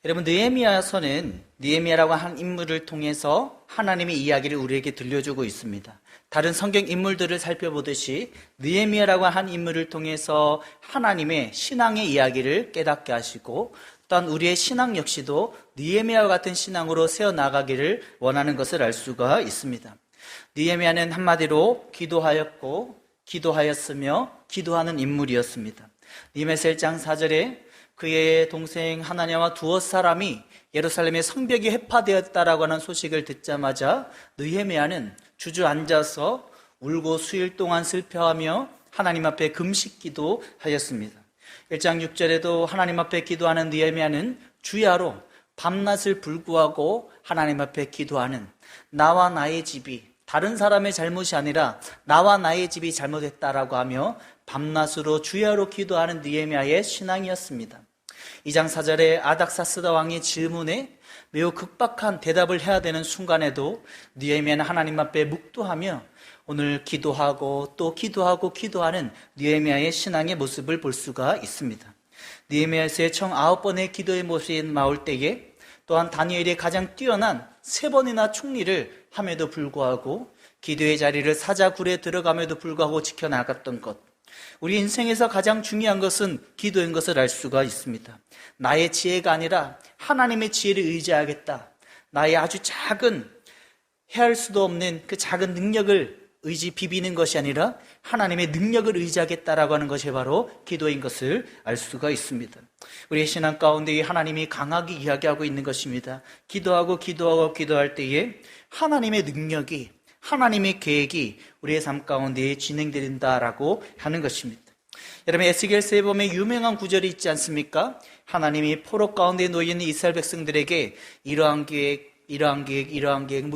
여러분, 느헤미야서는 느헤미야라고 한 인물을 통해서 하나님의 이야기를 우리에게 들려주고 있습니다. 다른 성경 인물들을 살펴보듯이 느헤미야라고 한 인물을 통해서 하나님의 신앙의 이야기를 깨닫게 하시고, 또한 우리의 신앙 역시도 느헤미야와 같은 신앙으로 세워나가기를 원하는 것을 알 수가 있습니다. 느헤미야는 한마디로 기도하였고 기도하였으며 기도하는 인물이었습니다. 느헤미야서 1장 4절에 그의 동생 하나냐와 두어 사람이 예루살렘의 성벽이 해파되었다라고 하는 소식을 듣자마자 느헤미야는 주저앉아서 울고 수일 동안 슬퍼하며 하나님 앞에 금식 기도하였습니다. 1장 6절에도 하나님 앞에 기도하는 느헤미야는 주야로 밤낮을 불구하고 하나님 앞에 기도하는, 나와 나의 집이, 다른 사람의 잘못이 아니라 나와 나의 집이 잘못했다라고 하며 밤낮으로 주야로 기도하는 느헤미야의 신앙이었습니다. 2장 4절에 아닥사스다 왕의 질문에 매우 급박한 대답을 해야 되는 순간에도 느헤미야는 하나님 앞에 묵도하며 오늘 기도하고 또 기도하고 기도하는 느헤미야의 신앙의 모습을 볼 수가 있습니다. 느헤미야서의 총 9번의 기도의 모습이 나올 때에 또한 다니엘이 가장 뛰어난 3번이나 총리를 함에도 불구하고 기도의 자리를 사자굴에 들어감에도 불구하고 지켜나갔던 것, 우리 인생에서 가장 중요한 것은 기도인 것을 알 수가 있습니다. 나의 지혜가 아니라 하나님의 지혜를 의지하겠다. 나의 아주 작은, 헤아릴 수도 없는 그 작은 능력을 비비는 것이 아니라 하나님의 능력을 의지하겠다라고 하는 것이 바로 기도인 것을 알 수가 있습니다. 우리의 신앙 가운데 하나님이 강하게 이야기하고 있는 것입니다. 기도하고 기도할 때에 하나님의 능력이, 하나님의 계획이 우리의 삶 가운데 진행된다라고 하는 것입니다. 여러분, 에스겔서에 보면 유명한 구절이 있지 않습니까? 하나님이 포로 가운데 놓여있는 이스라엘 백성들에게 이러한 계획,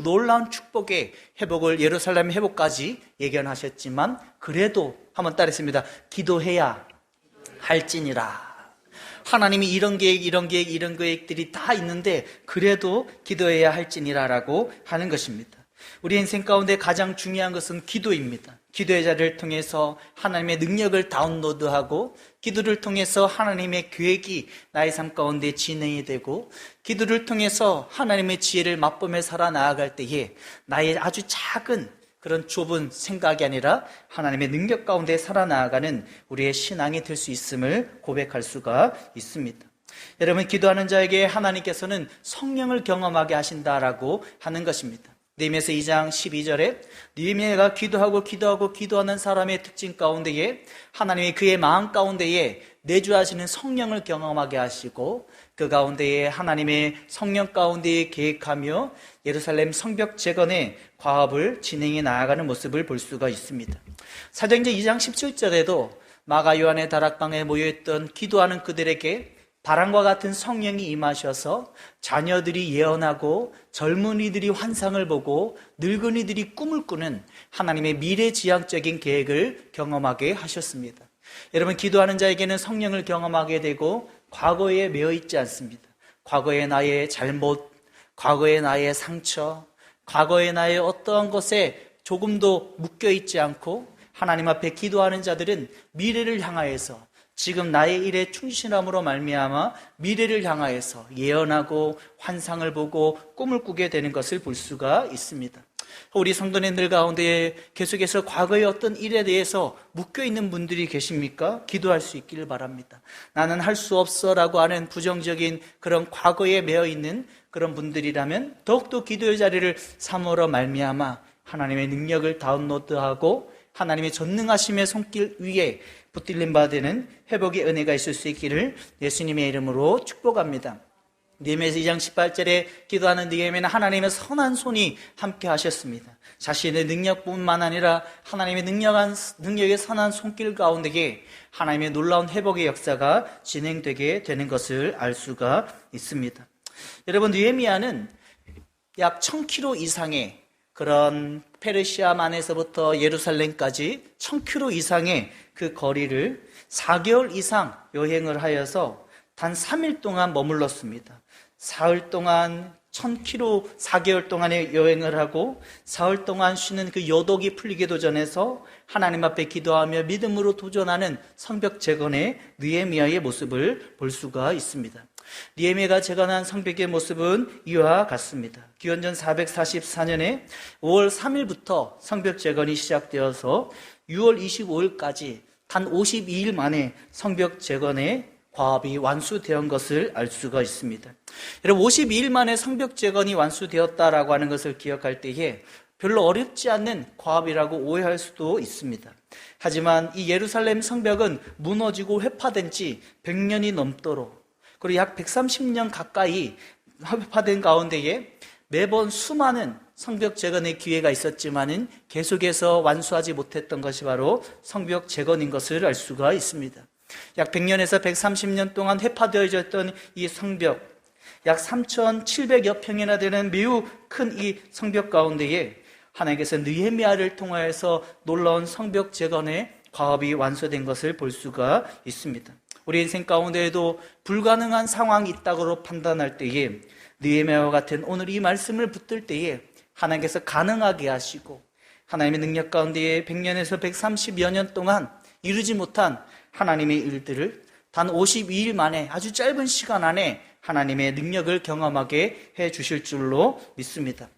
놀라운 축복의 회복을, 예루살렘 회복까지 예견하셨지만 그래도 한번 따르겠습니다. 기도해야 할지니라. 하나님이 이런 계획들이 다 있는데 그래도 기도해야 할지니라라고 하는 것입니다. 우리 인생 가운데 가장 중요한 것은 기도입니다. 기도의 자리를 통해서 하나님의 능력을 다운로드하고, 기도를 통해서 하나님의 계획이 나의 삶 가운데 진행이 되고, 기도를 통해서 하나님의 지혜를 맛보며 살아나아갈 때에 나의 아주 작은 그런 좁은 생각이 아니라 하나님의 능력 가운데 살아나아가는 우리의 신앙이 될 수 있음을 고백할 수가 있습니다. 여러분, 기도하는 자에게 하나님께서는 성령을 경험하게 하신다라고 하는 것입니다. 느헤미야서 2장 12절에 느헤미야가 기도하는 사람의 특징 가운데에 하나님이 그의 마음 가운데에 내주하시는 성령을 경험하게 하시고, 그 가운데에 하나님의 성령 가운데에 계획하며 예루살렘 성벽 재건의 과업을 진행해 나아가는 모습을 볼 수가 있습니다. 사도행전 2장 17절에도 마가 요한의 다락방에 모여있던 기도하는 그들에게 바람과 같은 성령이 임하셔서 자녀들이 예언하고 젊은이들이 환상을 보고 늙은이들이 꿈을 꾸는 하나님의 미래지향적인 계획을 경험하게 하셨습니다. 여러분, 기도하는 자에게는 성령을 경험하게 되고 과거에 매여 있지 않습니다. 과거의 나의 잘못, 과거의 나의 상처, 과거의 나의 어떠한 것에 조금도 묶여 있지 않고 하나님 앞에 기도하는 자들은 미래를 향하여서, 지금 나의 일에 충실함으로 말미암아 미래를 향하여서 예언하고 환상을 보고 꿈을 꾸게 되는 것을 볼 수가 있습니다. 우리 성도님들 가운데 계속해서 과거의 어떤 일에 대해서 묶여있는 분들이 계십니까? 기도할 수 있기를 바랍니다. 나는 할 수 없어 라고 하는 부정적인 그런 과거에 매여있는 그런 분들이라면 더욱더 기도의 자리를 삼으로 말미암아 하나님의 능력을 다운로드하고 하나님의 전능하심의 손길 위에 붙들림 받는 회복의 은혜가 있을 수 있기를 예수님의 이름으로 축복합니다. 느헤미야서 2장 18절에 기도하는 느헤미야는 하나님의 선한 손이 함께 하셨습니다. 자신의 능력뿐만 아니라 하나님의 능력의 선한 손길 가운데에 하나님의 놀라운 회복의 역사가 진행되게 되는 것을 알 수가 있습니다. 여러분, 느헤미야는 약 1000km 이상의 그런 페르시아만에서부터 예루살렘까지 1000km 이상의 그 거리를 4개월 이상 여행을 하여서 단 3일 동안 머물렀습니다. 사흘 동안 1000km 4개월 동안의 여행을 하고 사흘 동안 쉬는 그 여독이 풀리기도 전해서 하나님 앞에 기도하며 믿음으로 도전하는 성벽 재건의 느헤미야의 모습을 볼 수가 있습니다. 느헤미야가 재건한 성벽의 모습은 이와 같습니다. 기원전 444년에 5월 3일부터 성벽 재건이 시작되어서 6월 25일까지 단 52일 만에 성벽 재건의 과업이 완수된 것을 알 수가 있습니다. 여러분, 52일 만에 성벽 재건이 완수되었다라고 하는 것을 기억할 때에 별로 어렵지 않는 과업이라고 오해할 수도 있습니다. 하지만 이 예루살렘 성벽은 무너지고 회파된 지 100년이 넘도록, 그리고 약 130년 가까이 회파된 가운데에 매번 수많은 성벽 재건의 기회가 있었지만은 계속해서 완수하지 못했던 것이 바로 성벽 재건인 것을 알 수가 있습니다. 약 100년에서 130년 동안 회파되어졌던 이 성벽, 약 3,700여 평이나 되는 매우 큰 이 성벽 가운데에 하나님께서 느헤미야를 통하여서 놀라운 성벽 재건의 과업이 완수된 것을 볼 수가 있습니다. 우리 인생 가운데에도 불가능한 상황이 있다고 판단할 때에 느헤미야와 같은 오늘 이 말씀을 붙들 때에 하나님께서 가능하게 하시고 하나님의 능력 가운데에 100년에서 130여 년 동안 이루지 못한 하나님의 일들을 단 52일 만에 아주 짧은 시간 안에 하나님의 능력을 경험하게 해 주실 줄로 믿습니다.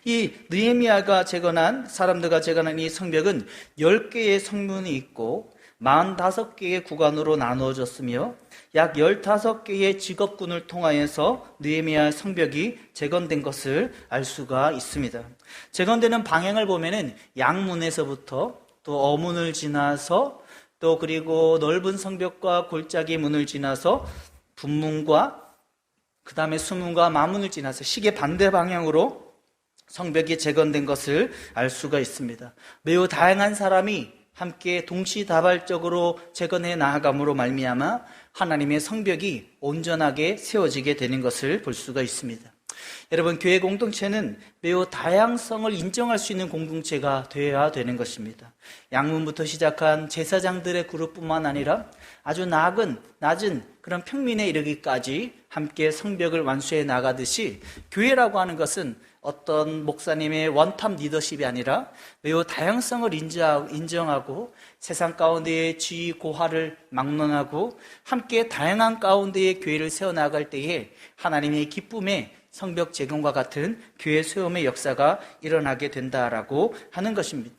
이 느헤미야가 재건한, 사람들과 재건한 이 성벽은 10개의 성문이 있고 45개의 구간으로 나누어졌으며 약 15개의 직업군을 통하여서 느헤미야 성벽이 재건된 것을 알 수가 있습니다. 재건되는 방향을 보면은 양문에서부터 또 어문을 지나서 또 그리고 넓은 성벽과 골짜기 문을 지나서 분문과 그 다음에 수문과 마문을 지나서 시계 반대 방향으로 성벽이 재건된 것을 알 수가 있습니다. 매우 다양한 사람이 함께 동시다발적으로 재건해 나아감으로 말미암아 하나님의 성벽이 온전하게 세워지게 되는 것을 볼 수가 있습니다. 여러분, 교회 공동체는 매우 다양성을 인정할 수 있는 공동체가 되어야 되는 것입니다. 양문부터 시작한 제사장들의 그룹뿐만 아니라 아주 낮은 그런 평민에 이르기까지 함께 성벽을 완수해 나가듯이 교회라고 하는 것은 어떤 목사님의 원탑 리더십이 아니라 매우 다양성을 인정하고 세상 가운데의 지위 고하를 막론하고 함께 다양한 가운데의 교회를 세워나갈 때에 하나님의 기쁨에 성벽 재건과 같은 교회 세움의 역사가 일어나게 된다라고 하는 것입니다.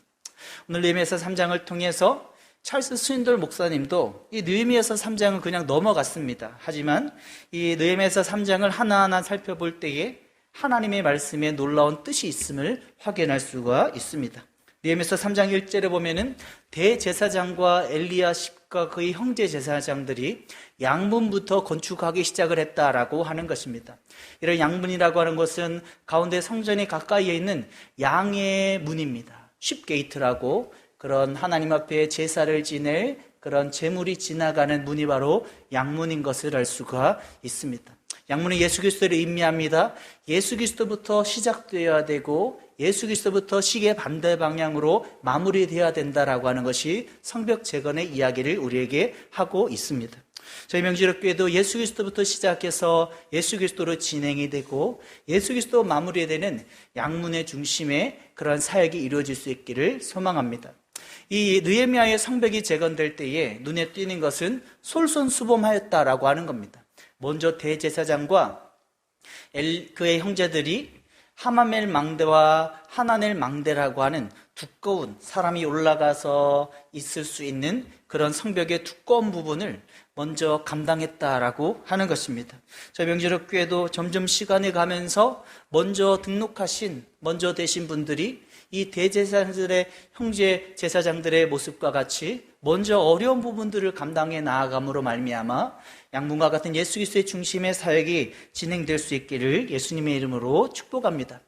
오늘 느헤미야서 3장을 통해서 찰스 스윈돌 목사님도 이 느헤미야서 3장은 그냥 넘어갔습니다. 하지만 이 느헤미야서 3장을 하나하나 살펴볼 때에 하나님의 말씀에 놀라운 뜻이 있음을 확인할 수가 있습니다. 느헤미야서 3장 1절에 보면은 대제사장과 엘리야십과 그의 형제 제사장들이 양문부터 건축하기 시작을 했다라고 하는 것입니다. 이런 양문이라고 하는 것은 가운데 성전에 가까이에 있는 양의 문입니다. 쉽게이트라고, 그런 하나님 앞에 제사를 지낼 그런 제물이 지나가는 문이 바로 양문인 것을 알 수가 있습니다. 양문은 예수 그리스도를 의미합니다. 예수 그리스도부터 시작되어야 되고 예수 그리스도부터 시계 반대 방향으로 마무리되어야 된다라고 하는 것이 성벽 재건의 이야기를 우리에게 하고 있습니다. 저희 명지력교회도 예수 그리스도부터 시작해서 예수 그리스도로 진행이 되고 예수 그리스도 마무리되는 양문의 중심에 그러한 사역이 이루어질 수 있기를 소망합니다. 이 느헤미야의 성벽이 재건될 때에 눈에 띄는 것은 솔선수범하였다라고 하는 겁니다. 먼저 대제사장과 그의 형제들이 하마멜 망대와 하나넬 망대라고 하는 두꺼운, 사람이 올라가서 있을 수 있는 그런 성벽의 두꺼운 부분을 먼저 감당했다라고 하는 것입니다. 저희 명지력교회도 점점 시간이 가면서 먼저 되신 분들이 이 대제사장들의, 형제 제사장들의 모습과 같이 먼저 어려운 부분들을 감당해 나아감으로 말미암아 양문과 같은 예수 그리스도의 중심의 사역이 진행될 수 있기를 예수님의 이름으로 축복합니다.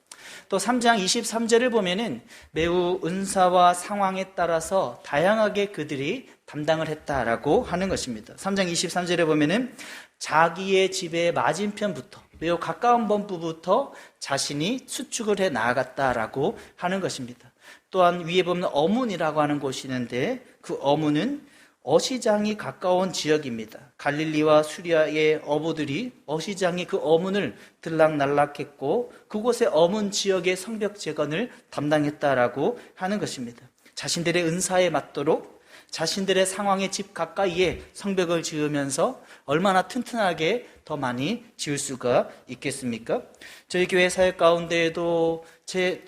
또 3장 23절을 보면은 매우 은사와 상황에 따라서 다양하게 그들이 담당을 했다라고 하는 것입니다. 3장 23절에 보면은 자기의 집의 맞은편부터, 매우 가까운 범부부터 자신이 수축을 해 나아갔다라고 하는 것입니다. 또한 위에 보면 어문이라고 하는 곳이 있는데 그 어문은 어시장이 가까운 지역입니다. 갈릴리와 수리아의 어부들이 어시장이 그 어문을 들락날락했고 그곳의 어문 지역의 성벽 재건을 담당했다라고 하는 것입니다. 자신들의 은사에 맞도록 자신들의 상황의 집 가까이에 성벽을 지으면서 얼마나 튼튼하게 더 많이 지을 수가 있겠습니까? 저희 교회 사역 가운데에도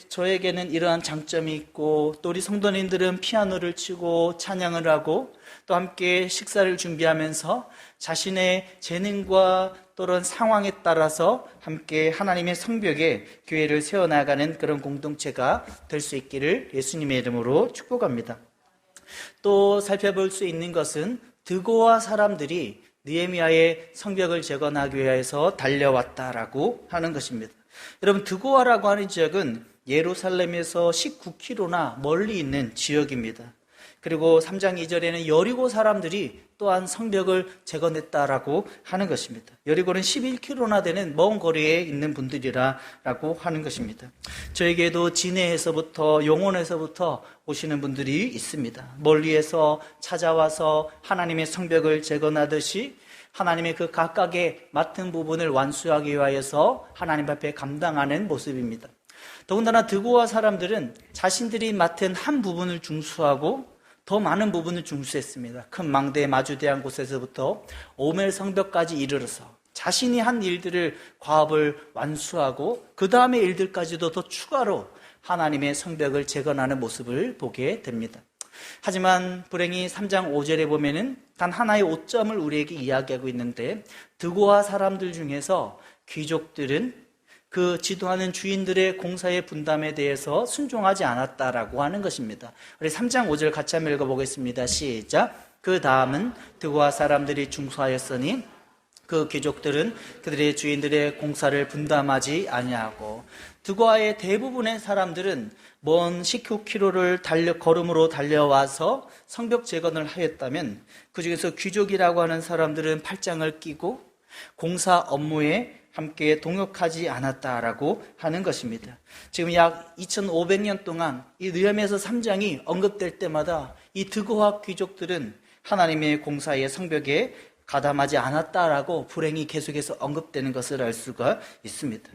저에게는 이러한 장점이 있고 또 우리 성도님들은 피아노를 치고 찬양을 하고 또 함께 식사를 준비하면서 자신의 재능과 또는 상황에 따라서 함께 하나님의 성벽에 교회를 세워나가는 그런 공동체가 될 수 있기를 예수님의 이름으로 축복합니다. 또 살펴볼 수 있는 것은 드고아 사람들이 느헤미야의 성벽을 재건하기 위해서 달려왔다라고 하는 것입니다. 여러분, 드고아라고 하는 지역은 예루살렘에서 19km나 멀리 있는 지역입니다. 그리고 3장 2절에는 여리고 사람들이 또한 성벽을 재건했다라고 하는 것입니다. 여리고는 11km나 되는 먼 거리에 있는 분들이라고 하는 것입니다. 저에게도 진해에서부터 용원에서부터 오시는 분들이 있습니다. 멀리에서 찾아와서 하나님의 성벽을 재건하듯이 하나님의 그 각각의 맡은 부분을 완수하기 위하여서 하나님 앞에 감당하는 모습입니다. 더군다나 드고아 사람들은 자신들이 맡은 한 부분을 중수하고 더 많은 부분을 중수했습니다. 큰 망대에 마주대한 곳에서부터 오멜 성벽까지 이르러서 자신이 한 일들을 과업을 완수하고 그 다음의 일들까지도 더 추가로 하나님의 성벽을 재건하는 모습을 보게 됩니다. 하지만 불행히 3장 5절에 보면은 단 하나의 오점을 우리에게 이야기하고 있는데 드고아 사람들 중에서 귀족들은 그 지도하는 주인들의 공사의 분담에 대해서 순종하지 않았다라고 하는 것입니다. 우리 3장 5절 같이 한번 읽어보겠습니다. 시작. 그 다음은 드고아 사람들이 중수하였으니 그 귀족들은 그들의 주인들의 공사를 분담하지 아니하고 드고아의 대부분의 사람들은 먼 19km를 걸음으로 달려와서 성벽 재건을 하였다면 그 중에서 귀족이라고 하는 사람들은 팔짱을 끼고 공사 업무에 함께 동역하지 않았다라고 하는 것입니다. 지금 약 2500년 동안 이 느헤미야서 3장이 언급될 때마다 이 드고아 귀족들은 하나님의 공사의 성벽에 가담하지 않았다라고 불행히 계속해서 언급되는 것을 알 수가 있습니다.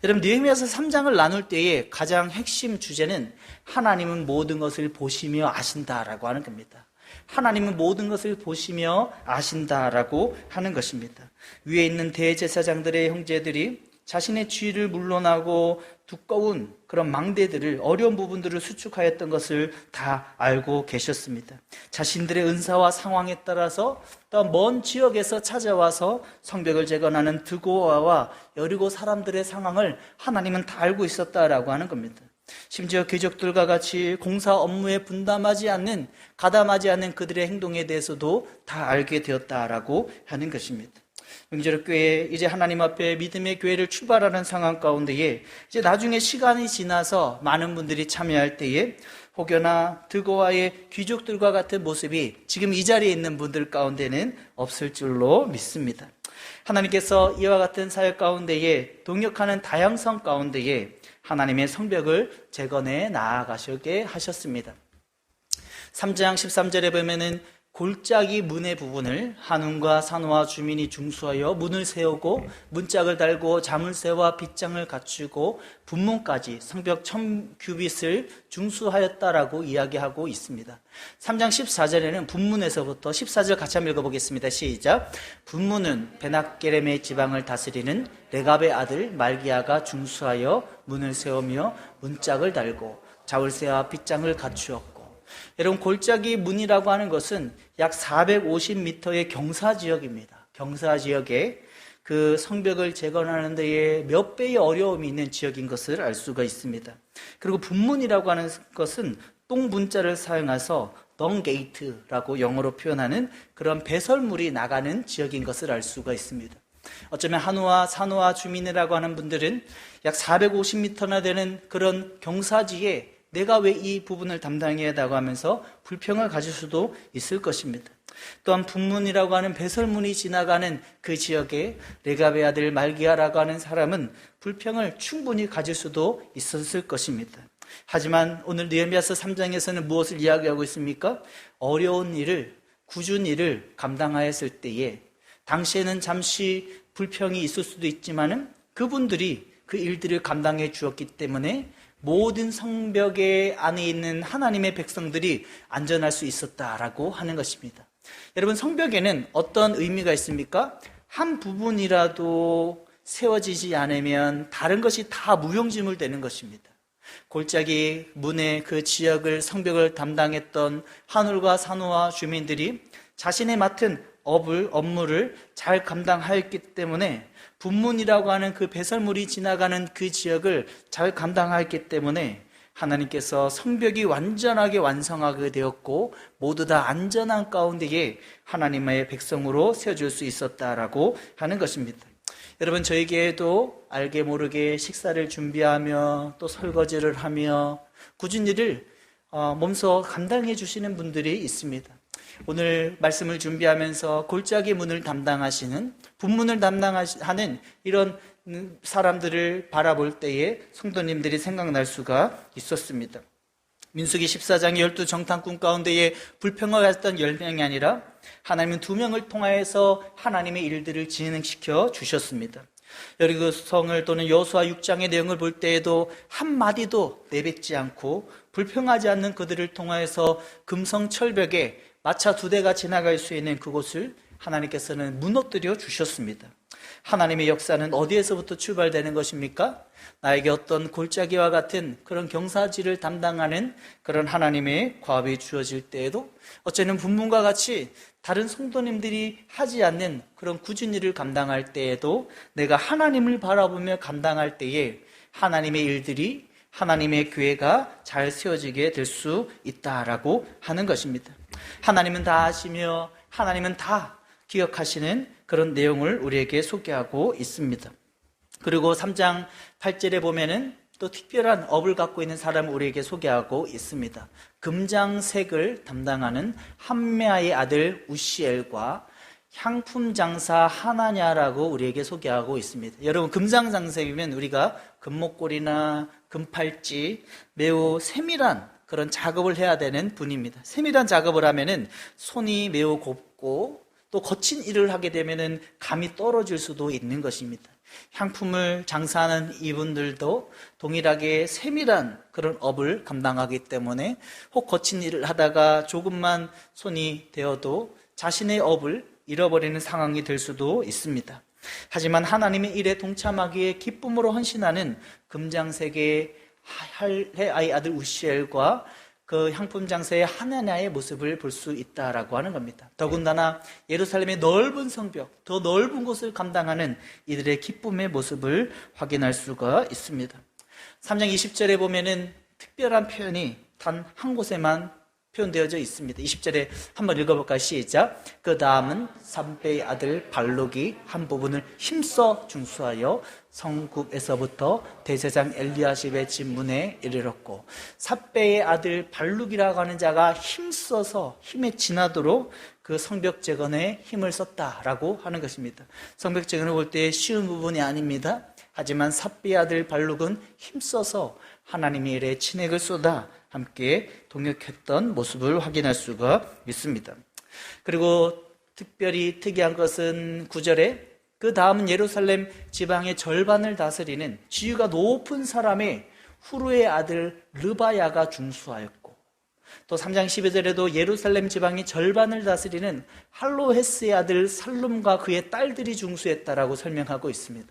여러분, 느헤미야서 3장을 나눌 때의 가장 핵심 주제는 하나님은 모든 것을 보시며 아신다라고 하는 겁니다. 하나님은 모든 것을 보시며 아신다라고 하는 것입니다. 위에 있는 대제사장들의 형제들이 자신의 지위를 물러나고 두꺼운 그런 망대들을 어려운 부분들을 수축하였던 것을 다 알고 계셨습니다. 자신들의 은사와 상황에 따라서 또 먼 지역에서 찾아와서 성벽을 재건하는 드고아와 여리고 사람들의 상황을 하나님은 다 알고 있었다라고 하는 겁니다. 심지어 귀족들과 같이 공사 업무에 분담하지 않는, 가담하지 않는 그들의 행동에 대해서도 다 알게 되었다라고 하는 것입니다. 명절의 교회, 이제 하나님 앞에 믿음의 교회를 출발하는 상황 가운데에 이제 나중에 시간이 지나서 많은 분들이 참여할 때에 혹여나 드고아의 귀족들과 같은 모습이 지금 이 자리에 있는 분들 가운데는 없을 줄로 믿습니다. 하나님께서 이와 같은 사역 가운데에 동역하는 다양성 가운데에 하나님의 성벽을 재건해 나아가시게 하셨습니다. 3장 13절에 보면은 골짜기 문의 부분을 한움과 산호와 주민이 중수하여 문을 세우고 문짝을 달고 자물쇠와 빗장을 갖추고 분문까지 성벽 1000규빗을 중수하였다라고 이야기하고 있습니다. 3장 14절에는 분문에서부터 14절 같이 한번 읽어보겠습니다. 시작. 분문은 베낫게렘의 지방을 다스리는 레갑의 아들 말기야가 중수하여 문을 세우며 문짝을 달고 자물쇠와 빗장을 갖추었고, 여러분, 골짜기 문이라고 하는 것은 약 450m의 경사지역입니다. 경사지역에 그 성벽을 재건하는 데에 몇 배의 어려움이 있는 지역인 것을 알 수가 있습니다. 그리고 분문이라고 하는 것은 똥분자를 사용해서 덩게이트라고 영어로 표현하는 그런 배설물이 나가는 지역인 것을 알 수가 있습니다. 어쩌면 한우와 산호와 주민이라고 하는 분들은 약 450m나 되는 그런 경사지에 내가 왜 이 부분을 담당해야 하다고 하면서 불평을 가질 수도 있을 것입니다. 또한 분문이라고 하는 배설문이 지나가는 그 지역에 레갑의 아들 말기야라고 하는 사람은 불평을 충분히 가질 수도 있었을 것입니다. 하지만 오늘 느헤미야서 3장에서는 무엇을 이야기하고 있습니까? 어려운 일을 굳은 일을 감당하였을 때에 당시에는 잠시 불평이 있을 수도 있지만은 그분들이 그 일들을 감당해 주었기 때문에 모든 성벽의 안에 있는 하나님의 백성들이 안전할 수 있었다라고 하는 것입니다. 여러분, 성벽에는 어떤 의미가 있습니까? 한 부분이라도 세워지지 않으면 다른 것이 다 무용지물 되는 것입니다. 골짜기 문의 그 지역을 성벽을 담당했던 하늘과 산호와 주민들이 자신의 맡은 업무를 잘 감당하였기 때문에 분문이라고 하는 그 배설물이 지나가는 그 지역을 잘 감당하였기 때문에 하나님께서 성벽이 완전하게 완성하게 되었고 모두 다 안전한 가운데에 하나님의 백성으로 세워줄 수 있었다라고 하는 것입니다. 여러분, 저에게도 알게 모르게 식사를 준비하며 또 설거지를 하며 굳은 일을 몸소 감당해 주시는 분들이 있습니다. 오늘 말씀을 준비하면서 골짜기 문을 담당하시는, 분문을 담당하는 이런 사람들을 바라볼 때에 성도님들이 생각날 수가 있었습니다. 민수기 14장 12정탐꾼 가운데에 불평을 했던 10명이 아니라 하나님은 2명을 통하여서 하나님의 일들을 진행시켜 주셨습니다. 여리고성을 또는 여호수아 6장의 내용을 볼 때에도 한마디도 내뱉지 않고 불평하지 않는 그들을 통하여서 금성철벽에 마차 2대가 지나갈 수 있는 그곳을 하나님께서는 무너뜨려 주셨습니다. 하나님의 역사는 어디에서부터 출발되는 것입니까? 나에게 어떤 골짜기와 같은 그런 경사지를 담당하는 그런 하나님의 과업이 주어질 때에도 어쩌면 분문과 같이 다른 성도님들이 하지 않는 그런 굳은 일을 감당할 때에도 내가 하나님을 바라보며 감당할 때에 하나님의 일들이, 하나님의 교회가 잘 세워지게 될 수 있다라고 하는 것입니다. 하나님은 다 아시며 하나님은 다 기억하시는 그런 내용을 우리에게 소개하고 있습니다. 그리고 3장 8절에 보면은 또 특별한 업을 갖고 있는 사람을 우리에게 소개하고 있습니다. 금장색을 담당하는 함메아의 아들 우시엘과 향품 장사 하나냐라고 우리에게 소개하고 있습니다. 여러분, 금장장색이면 우리가 금목걸이나 금팔찌, 매우 세밀한 그런 작업을 해야 되는 분입니다. 세밀한 작업을 하면은 손이 매우 곱고 또 거친 일을 하게 되면은 감이 떨어질 수도 있는 것입니다. 향품을 장사하는 이분들도 동일하게 세밀한 그런 업을 감당하기 때문에 혹 거친 일을 하다가 조금만 손이 되어도 자신의 업을 잃어버리는 상황이 될 수도 있습니다. 하지만 하나님의 일에 동참하기에 기쁨으로 헌신하는 금장색의 할헤아의 아들 우시엘과 그 향품 장사의 하나냐의 모습을 볼 수 있다라고 하는 겁니다. 더군다나 예루살렘의 넓은 성벽, 더 넓은 곳을 감당하는 이들의 기쁨의 모습을 확인할 수가 있습니다. 3장 20절에 보면은 특별한 표현이 단 한 곳에만 표현되어져 있습니다. 20절에 한번 읽어볼까요? 시작. 그 다음은 삼배의 아들 발록이 한 부분을 힘써 중수하여 성굽에서부터 대제사장 엘리야십의 집 문에 이르렀고, 삽배의 아들 발룩이라고 하는 자가 힘써서 힘에 지나도록 그 성벽 재건에 힘을 썼다라고 하는 것입니다. 성벽 재건을 볼 때 쉬운 부분이 아닙니다. 하지만 삽배의 아들 발룩은 힘써서 하나님의 일에 친액을 쏟아 함께 동역했던 모습을 확인할 수가 있습니다. 그리고 특별히 특이한 것은 9절에 그 다음은 예루살렘 지방의 절반을 다스리는 지위가 높은 사람의 후루의 아들 르바야가 중수하였고, 또 3장 12절에도 예루살렘 지방의 절반을 다스리는 할로헤스의 아들 살룸과 그의 딸들이 중수했다라고 설명하고 있습니다.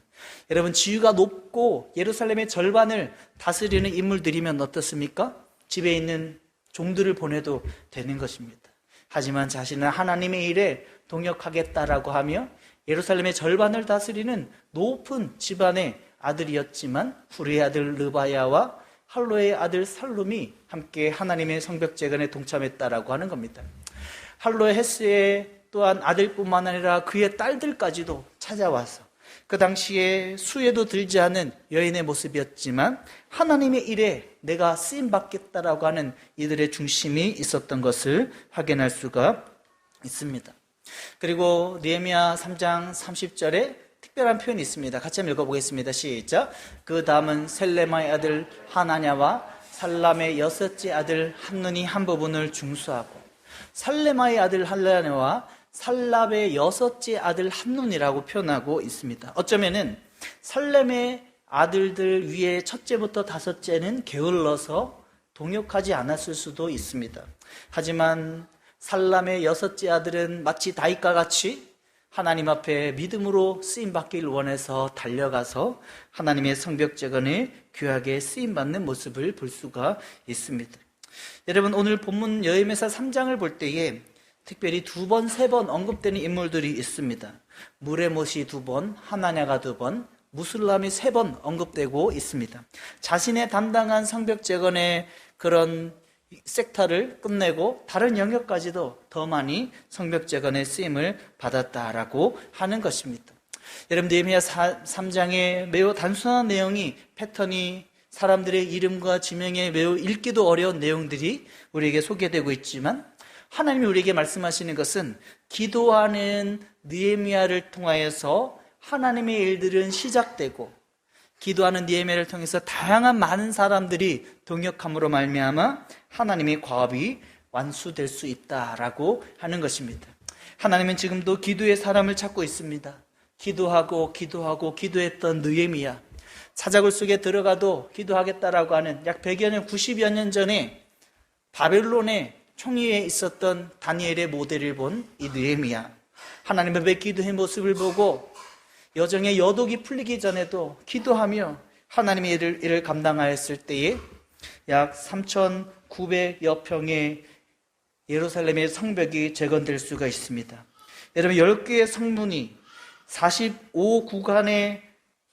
여러분, 지위가 높고 예루살렘의 절반을 다스리는 인물들이면 어떻습니까? 집에 있는 종들을 보내도 되는 것입니다. 하지만 자신은 하나님의 일에 동역하겠다라고 하며 예루살렘의 절반을 다스리는 높은 집안의 아들이었지만 후르의 아들 르바야와 할로의 아들 살룸이 함께 하나님의 성벽 재건에 동참했다라고 하는 겁니다. 할로의 헤스의 또한 아들뿐만 아니라 그의 딸들까지도 찾아와서 그 당시에 수에도 들지 않은 여인의 모습이었지만 하나님의 일에 내가 쓰임받겠다라고 하는 이들의 중심이 있었던 것을 확인할 수가 있습니다. 그리고 느헤미야 3장 30절에 특별한 표현이 있습니다. 같이 한번 읽어보겠습니다. 시작. 그 다음은 셀레마의 아들 하나냐와 살람의 여섯째 아들 한눈이 한 부분을 중수하고, 살레마의 아들 할라네와 살랍의 여섯째 아들 한눈이라고 표현하고 있습니다. 어쩌면은 살렘의 아들들 위에 첫째부터 다섯째는 게을러서 동역하지 않았을 수도 있습니다. 하지만 살람의 여섯째 아들은 마치 다윗과 같이 하나님 앞에 믿음으로 쓰임받기를 원해서 달려가서 하나님의 성벽 재건에 귀하게 쓰임받는 모습을 볼 수가 있습니다. 여러분, 오늘 본문 여호미야 3장을 볼 때에 특별히 2번, 3번 언급되는 인물들이 있습니다. 무레못이 2번, 하나냐가 2번, 무술람이 3번 언급되고 있습니다. 자신의 담당한 성벽 재건의 그런 섹터를 끝내고 다른 영역까지도 더 많이 성벽 재건의 쓰임을 받았다라고 하는 것입니다. 여러분, 느헤미야 3장에 매우 단순한 내용이, 패턴이 사람들의 이름과 지명에 매우 읽기도 어려운 내용들이 우리에게 소개되고 있지만, 하나님이 우리에게 말씀하시는 것은 기도하는 느헤미야를 통하여서 하나님의 일들은 시작되고, 기도하는 느헤미야를 통해서 다양한 많은 사람들이 동역함으로 말미암아 하나님의 과업이 완수될 수 있다라고 하는 것입니다. 하나님은 지금도 기도의 사람을 찾고 있습니다. 기도하고 기도했던 느헤미야, 사자굴 속에 들어가도 기도하겠다라고 하는 약 100여 년, 90여 년 전에 바벨론의 총리에 있었던 다니엘의 모델을 본 이 느헤미야, 하나님 앞에 기도의 모습을 보고 여정의 여독이 풀리기 전에도 기도하며 하나님의 일을 감당하였을 때에 약 3,900여 평의 예루살렘의 성벽이 재건될 수가 있습니다. 여러분, 10개의 성문이 45구간의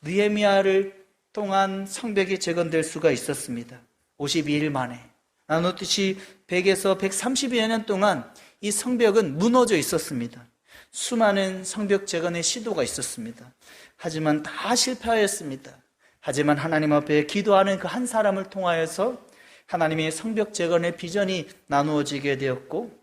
느헤미야를 통한 성벽이 재건될 수가 있었습니다. 52일 만에. 나누듯이 100에서 130여 년 동안 이 성벽은 무너져 있었습니다. 수많은 성벽 재건의 시도가 있었습니다. 하지만 다 실패하였습니다. 하지만 하나님 앞에 기도하는 그 한 사람을 통하여서 하나님의 성벽 재건의 비전이 나누어지게 되었고,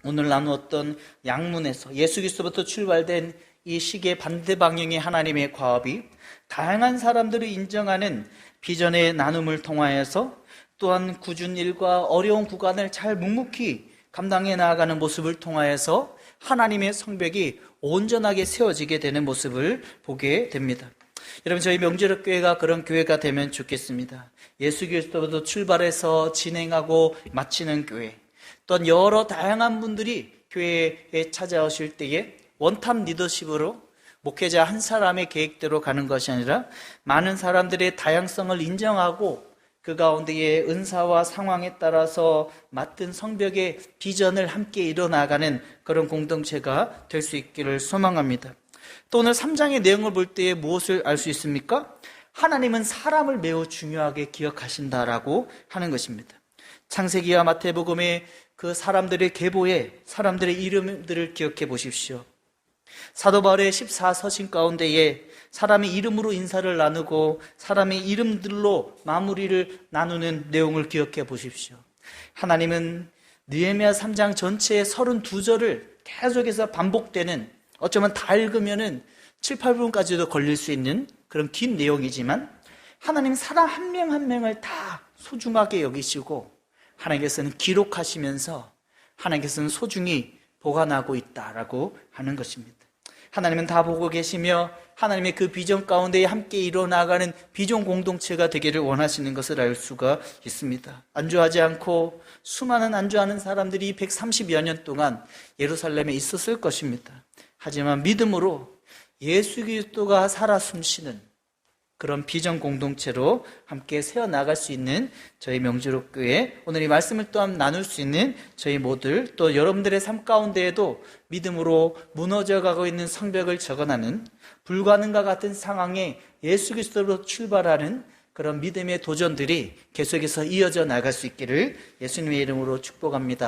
오늘 나누었던 양문에서 예수 그리스도부터 출발된 이 시계 반대 방향의 하나님의 과업이 다양한 사람들을 인정하는 비전의 나눔을 통하여서 또한 굳은 일과 어려운 구간을 잘 묵묵히 감당해 나아가는 모습을 통하여서 하나님의 성벽이 온전하게 세워지게 되는 모습을 보게 됩니다. 여러분, 저희 명지력 교회가 그런 교회가 되면 좋겠습니다. 예수 그리스도부터 출발해서 진행하고 마치는 교회, 또한 여러 다양한 분들이 교회에 찾아오실 때에 원탑 리더십으로 목회자 한 사람의 계획대로 가는 것이 아니라 많은 사람들의 다양성을 인정하고 그 가운데의 은사와 상황에 따라서 맡은 성벽의 비전을 함께 이뤄나가는 그런 공동체가 될 수 있기를 소망합니다. 또 오늘 3장의 내용을 볼 때에 무엇을 알 수 있습니까? 하나님은 사람을 매우 중요하게 기억하신다라고 하는 것입니다. 창세기와 마태복음의 그 사람들의 계보에 사람들의 이름들을 기억해 보십시오. 사도 바울의 14서신 가운데에 사람의 이름으로 인사를 나누고 사람의 이름들로 마무리를 나누는 내용을 기억해 보십시오. 하나님은 느헤미야 3장 전체의 32절을 계속해서 반복되는, 어쩌면 다 읽으면은 7, 8분까지도 걸릴 수 있는 그런 긴 내용이지만, 하나님 사람 한 명 한 명을 다 소중하게 여기시고 하나님께서는 기록하시면서 하나님께서는 소중히 보관하고 있다라고 하는 것입니다. 하나님은 다 보고 계시며 하나님의 그 비전 가운데 함께 이뤄나가는 비전 공동체가 되기를 원하시는 것을 알 수가 있습니다. 안주하지 않고 수많은 안주하는 사람들이 130여 년 동안 예루살렘에 있었을 것입니다. 하지만 믿음으로 예수 그리스도가 살아 숨쉬는 그런 비전 공동체로 함께 세워나갈 수 있는 저희 명지록 교회, 오늘 이 말씀을 또한 나눌 수 있는 저희 모두, 또 여러분들의 삶 가운데에도 믿음으로 무너져가고 있는 성벽을 재건하는, 불가능과 같은 상황에 예수 그리스도로 출발하는 그런 믿음의 도전들이 계속해서 이어져 나갈 수 있기를 예수님의 이름으로 축복합니다.